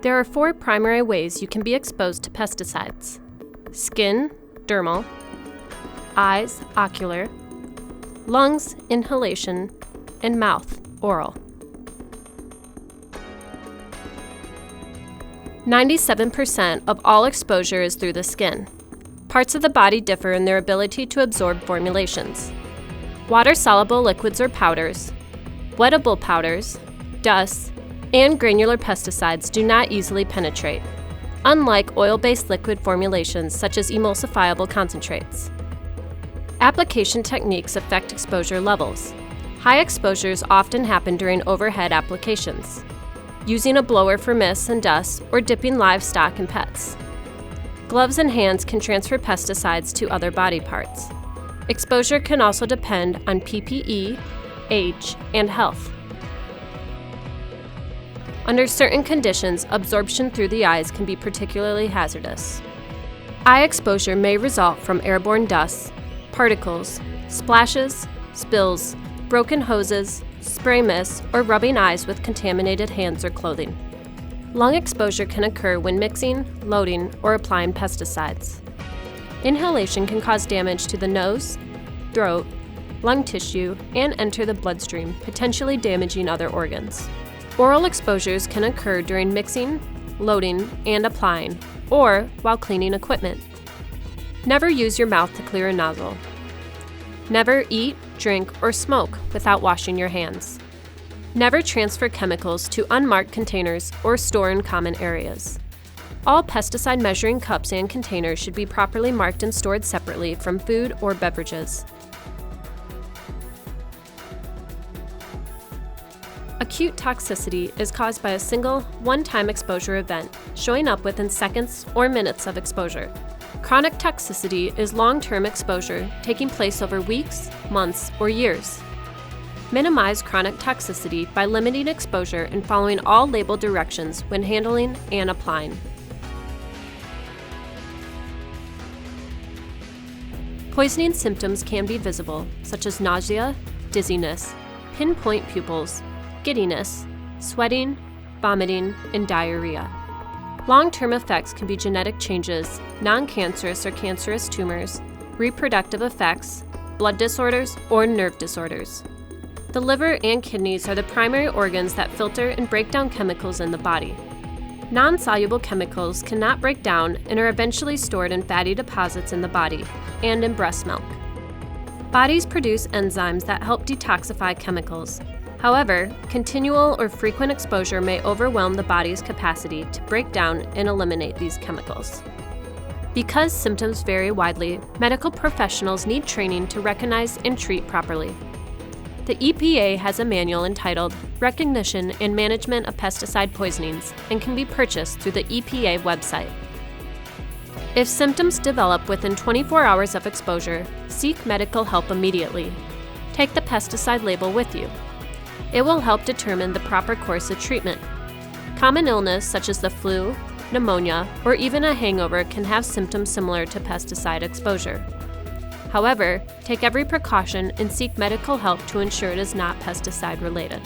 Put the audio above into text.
There are 4 primary ways you can be exposed to pesticides: skin, dermal; eyes, ocular; lungs, inhalation; and mouth, oral. 97% of all exposure is through the skin. Parts of the body differ in their ability to absorb formulations. Water-soluble liquids or powders, wettable powders, dust, and granular pesticides do not easily penetrate, unlike oil-based liquid formulations such as emulsifiable concentrates. Application techniques affect exposure levels. High exposures often happen during overhead applications, using a blower for mist and dust, or dipping livestock and pets. Gloves and hands can transfer pesticides to other body parts. Exposure can also depend on PPE, age, and health. Under certain conditions, absorption through the eyes can be particularly hazardous. Eye exposure may result from airborne dust, particles, splashes, spills, broken hoses, spray mist, or rubbing eyes with contaminated hands or clothing. Lung exposure can occur when mixing, loading, or applying pesticides. Inhalation can cause damage to the nose, throat, lung tissue, and enter the bloodstream, potentially damaging other organs. Oral exposures can occur during mixing, loading, and applying, or while cleaning equipment. Never use your mouth to clear a nozzle. Never eat, drink, or smoke without washing your hands. Never transfer chemicals to unmarked containers or store in common areas. All pesticide measuring cups and containers should be properly marked and stored separately from food or beverages. Acute toxicity is caused by a single, one-time exposure event, showing up within seconds or minutes of exposure. Chronic toxicity is long-term exposure taking place over weeks, months, or years. Minimize chronic toxicity by limiting exposure and following all label directions when handling and applying. Poisoning symptoms can be visible, such as nausea, dizziness, pinpoint pupils, giddiness, sweating, vomiting, and diarrhea. Long-term effects can be genetic changes, non-cancerous or cancerous tumors, reproductive effects, blood disorders, or nerve disorders. The liver and kidneys are the primary organs that filter and break down chemicals in the body. Non-soluble chemicals cannot break down and are eventually stored in fatty deposits in the body and in breast milk. Bodies produce enzymes that help detoxify chemicals. However, continual or frequent exposure may overwhelm the body's capacity to break down and eliminate these chemicals. Because symptoms vary widely, medical professionals need training to recognize and treat properly. The EPA has a manual entitled Recognition and Management of Pesticide Poisonings and can be purchased through the EPA website. If symptoms develop within 24 hours of exposure, seek medical help immediately. Take the pesticide label with you. It will help determine the proper course of treatment. Common illness such as the flu, pneumonia, or even a hangover can have symptoms similar to pesticide exposure. However, take every precaution and seek medical help to ensure it is not pesticide related.